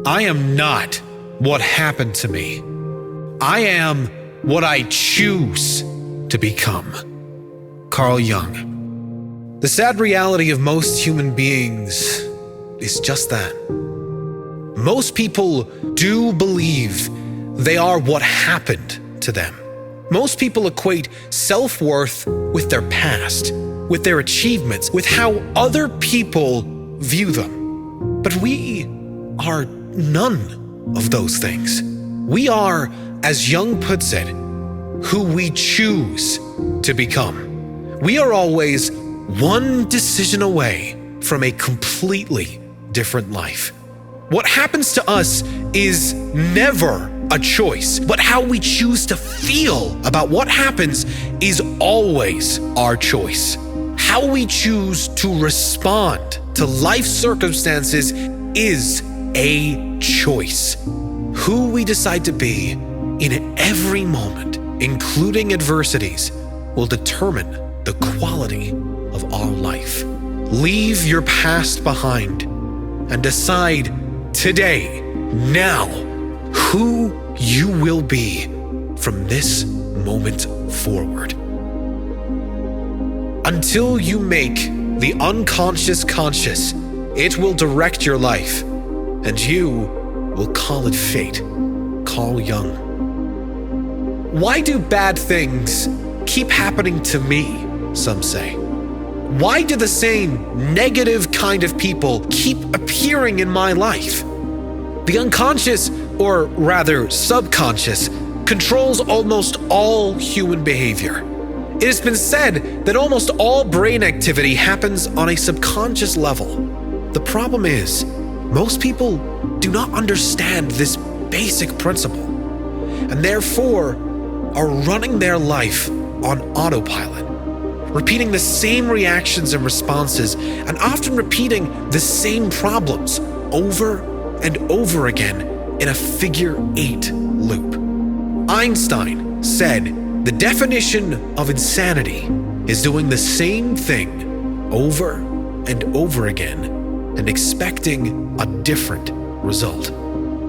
I am not what happened to me. I am what I choose to become. Carl Jung. The sad reality of most human beings is just that. Most people do believe they are what happened to them. Most people equate self-worth with their past, with their achievements, with how other people view them. But we are none of those things. We are, as Jung puts it, who we choose to become. We are always one decision away from a completely different life. What happens to us is never a choice, but how we choose to feel about what happens is always our choice. How we choose to respond to life circumstances is a choice. Who we decide to be in every moment, including adversities, will determine the quality of our life. Leave your past behind and decide today, now, who you will be from this moment forward. Until you make the unconscious conscious, it will direct your life, and you will call it fate. Carl Jung. Why do bad things keep happening to me, some say? Why do the same negative kind of people keep appearing in my life? The unconscious, or rather subconscious, controls almost all human behavior. It has been said that almost all brain activity happens on a subconscious level. The problem is, most people do not understand this basic principle, and therefore are running their life on autopilot, repeating the same reactions and responses, and often repeating the same problems over and over again in a figure-8 loop. Einstein said the definition of insanity is doing the same thing over and over again and expecting a different result.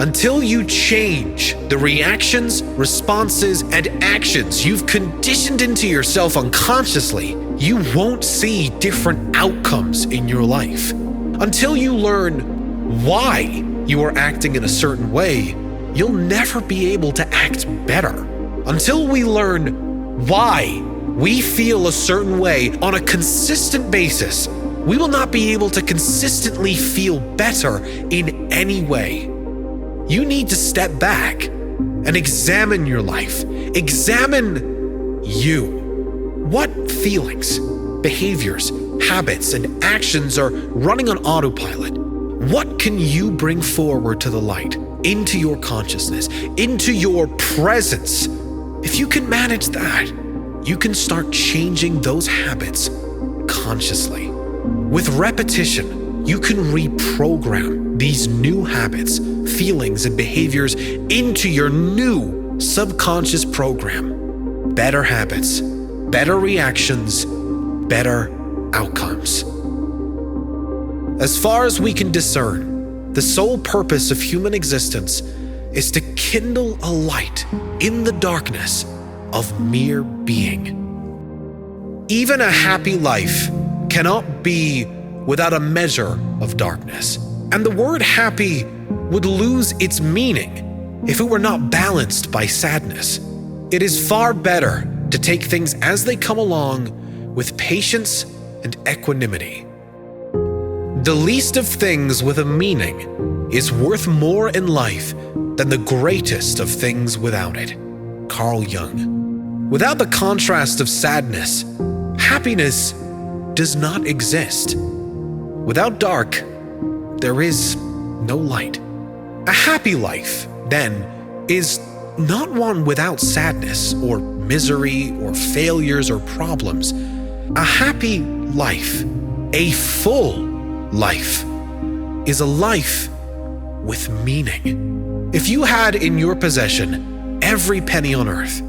Until you change the reactions, responses, and actions you've conditioned into yourself unconsciously, you won't see different outcomes in your life. Until you learn why you are acting in a certain way, you'll never be able to act better. Until we learn why we feel a certain way on a consistent basis, we will not be able to consistently feel better in any way. You need to step back and examine your life. Examine you. What feelings, behaviors, habits, and actions are running on autopilot? What can you bring forward to the light, into your consciousness, into your presence? If you can manage that, you can start changing those habits consciously. With repetition, you can reprogram these new habits, feelings, and behaviors into your new subconscious program. Better habits, better reactions, better outcomes. As far as we can discern, the sole purpose of human existence is to kindle a light in the darkness of mere being. Even a happy life cannot be without a measure of darkness, and the word happy would lose its meaning if it were not balanced by sadness. It is far better to take things as they come along with patience and equanimity. The least of things with a meaning is worth more in life than the greatest of things without it. Carl Jung. Without the contrast of sadness, happiness does not exist. Without dark, there is no light. A happy life, then, is not one without sadness or misery or failures or problems. A happy life, a full life, is a life with meaning. If you had in your possession every penny on earth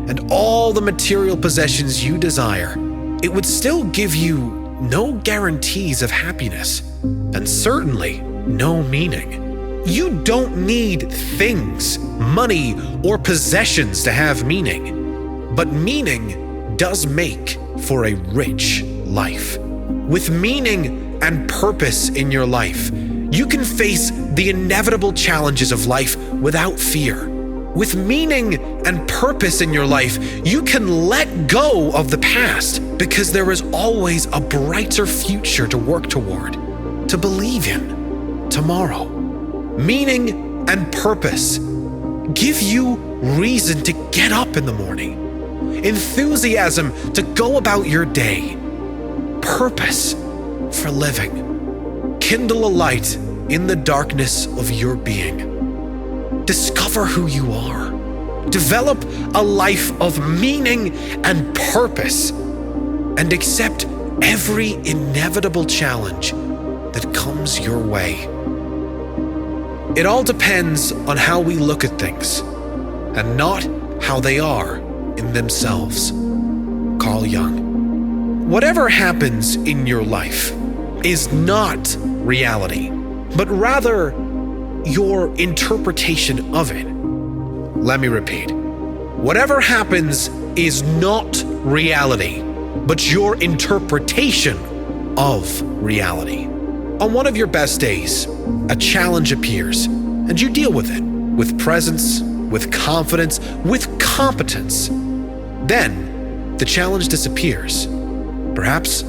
and all the material possessions you desire, it would still give you no guarantees of happiness and certainly no meaning. You don't need things, money, or possessions to have meaning. But meaning does make for a rich life. With meaning and purpose in your life, you can face the inevitable challenges of life without fear. With meaning and purpose in your life, you can let go of the past because there is always a brighter future to work toward, to believe in tomorrow. Meaning and purpose give you reason to get up in the morning, enthusiasm to go about your day, purpose for living. Kindle a light in the darkness of your being. Discover who you are. Develop a life of meaning and purpose, and accept every inevitable challenge that comes your way. It all depends on how we look at things, and not how they are in themselves. Carl Jung. Whatever happens in your life is not reality, but rather your interpretation of it. Let me repeat. Whatever happens is not reality, but your interpretation of reality. On one of your best days, a challenge appears, and you deal with it with presence, with confidence, with competence. Then, the challenge disappears, perhaps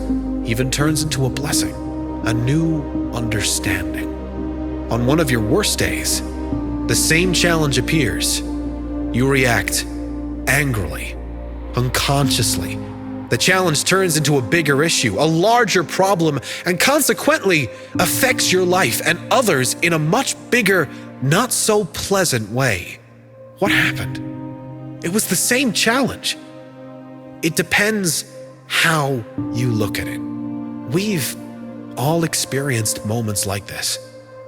even turns into a blessing, a new understanding. On one of your worst days, the same challenge appears. You react angrily, unconsciously. The challenge turns into a bigger issue, a larger problem, and consequently affects your life and others in a much bigger, not so pleasant way. What happened? It was the same challenge. It depends how you look at it. We've all experienced moments like this.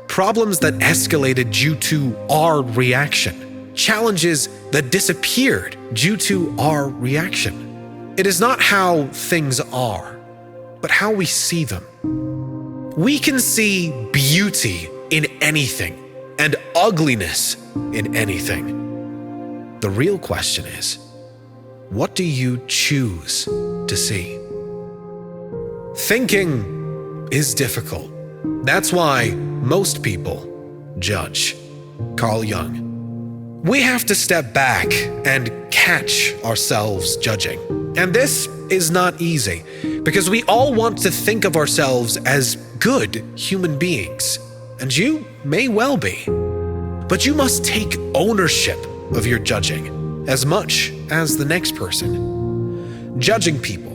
Problems that escalated due to our reaction. Challenges that disappeared due to our reaction. It is not how things are, but how we see them. We can see beauty in anything and ugliness in anything. The real question is, what do you choose to see? Thinking is difficult. That's why most people judge. Carl Jung. We have to step back and catch ourselves judging. And this is not easy, because we all want to think of ourselves as good human beings, and you may well be. But you must take ownership of your judging as much as the next person. Judging people,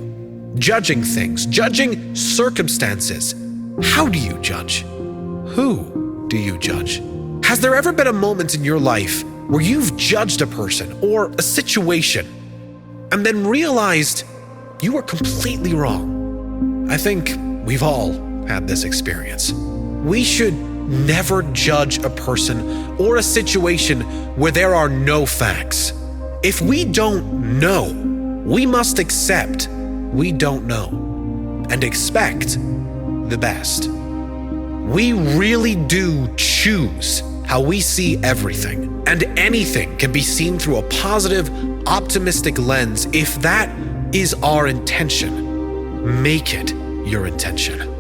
judging things, judging circumstances. How do you judge? Who do you judge? Has there ever been a moment in your life where you've judged a person or a situation and then realized you were completely wrong? I think we've all had this experience. We should never judge a person or a situation where there are no facts. If we don't know, we must accept we don't know and expect the best. We really do choose how we see everything, and anything can be seen through a positive, optimistic lens if that is our intention. Make it your intention.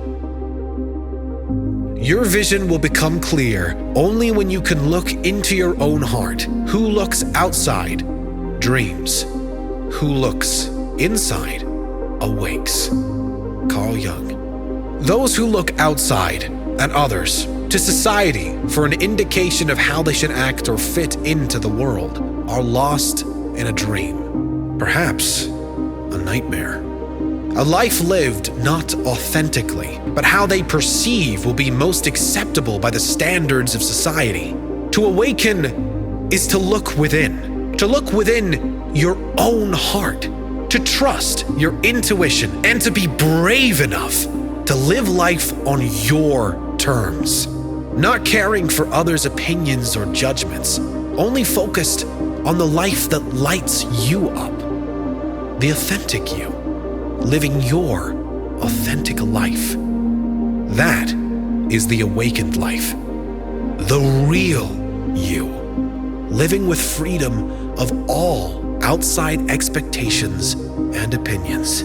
Your vision will become clear only when you can look into your own heart. Who looks outside dreams. Who looks inside awakes. Carl Jung. Those who look outside at others, to society for an indication of how they should act or fit into the world, are lost in a dream, perhaps a nightmare. A life lived not authentically, but how they perceive will be most acceptable by the standards of society. To awaken is to look within your own heart, to trust your intuition, and to be brave enough to live life on your terms, not caring for others' opinions or judgments, only focused on the life that lights you up, the authentic you, living your authentic life. That is the awakened life. the real you, living with freedom of all outside expectations and opinions.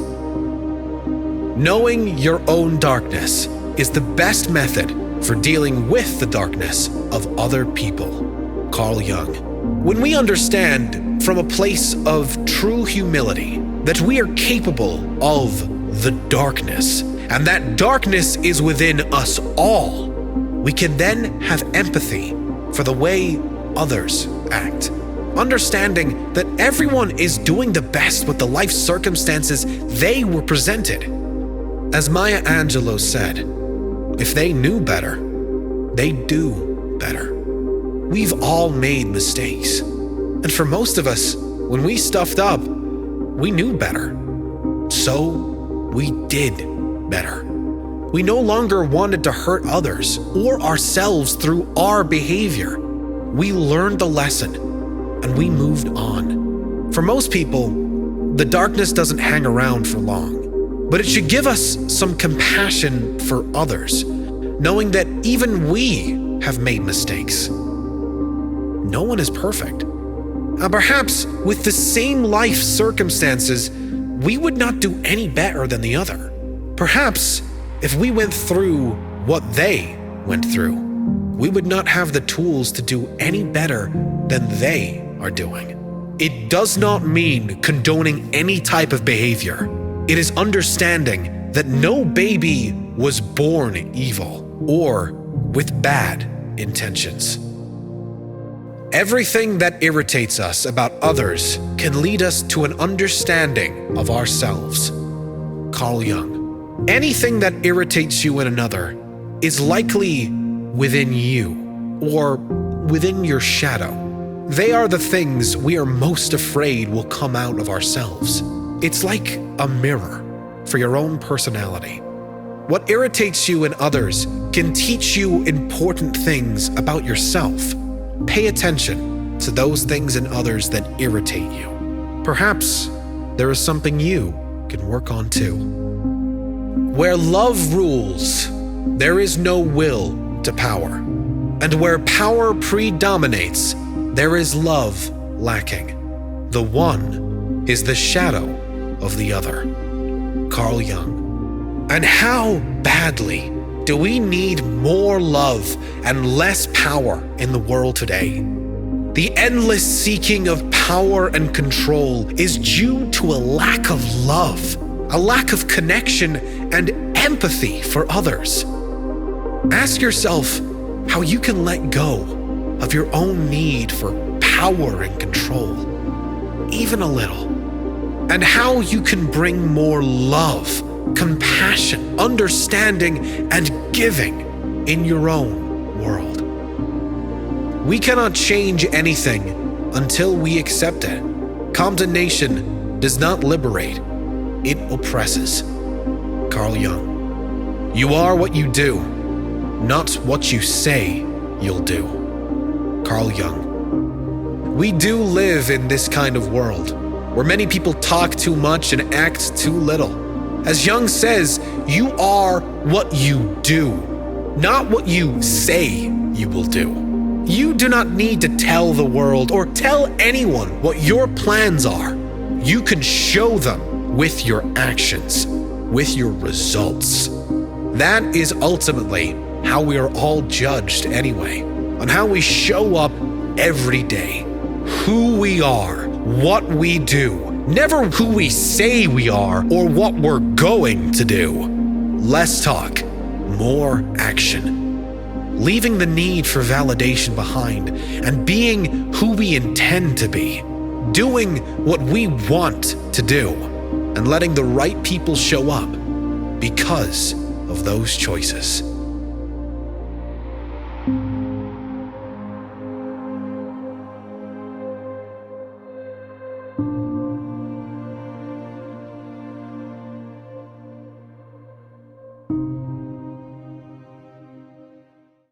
Knowing your own darkness is the best method for dealing with the darkness of other people. Carl Jung. When we understand from a place of true humility that we are capable of the darkness, and that darkness is within us all, we can then have empathy for the way others act, understanding that everyone is doing the best with the life circumstances they were presented. As Maya Angelou said, if they knew better, they'd do better. We've all made mistakes, and for most of us, when we stuffed up, we knew better. So we did better. We no longer wanted to hurt others or ourselves through our behavior. We learned the lesson and we moved on. For most people, the darkness doesn't hang around for long, but it should give us some compassion for others, knowing that even we have made mistakes. No one is perfect. And perhaps with the same life circumstances, we would not do any better than the other. Perhaps if we went through what they went through, we would not have the tools to do any better than they are doing. It does not mean condoning any type of behavior. It is understanding that no baby was born evil or with bad intentions. Everything that irritates us about others can lead us to an understanding of ourselves. Carl Jung. Anything that irritates you in another is likely within you or within your shadow. They are the things we are most afraid will come out of ourselves. It's like a mirror for your own personality. What irritates you in others can teach you important things about yourself. Pay attention to those things in others that irritate you. Perhaps there is something you can work on too. Where love rules, there is no will to power. And where power predominates, there is love lacking. The one is the shadow of the other. Carl Jung. And how badly do we need more love and less power in the world today? The endless seeking of power and control is due to a lack of love, a lack of connection and empathy for others. Ask yourself how you can let go of your own need for power and control, even a little, and how you can bring more love, compassion, understanding, and giving in your own world. We cannot change anything until we accept it. Condemnation does not liberate, it oppresses. Carl Jung. You are what you do, not what you say you'll do. Carl Jung. We do live in this kind of world, where many people talk too much and act too little. As Jung says, you are what you do, not what you say you will do. You do not need to tell the world or tell anyone what your plans are. You can show them with your actions, with your results. That is ultimately how we are all judged anyway, on how we show up every day, who we are, what we do, never who we say we are or what we're going to do. Less talk, more action. Leaving the need for validation behind and being who we intend to be. Doing what we want to do and letting the right people show up because of those choices.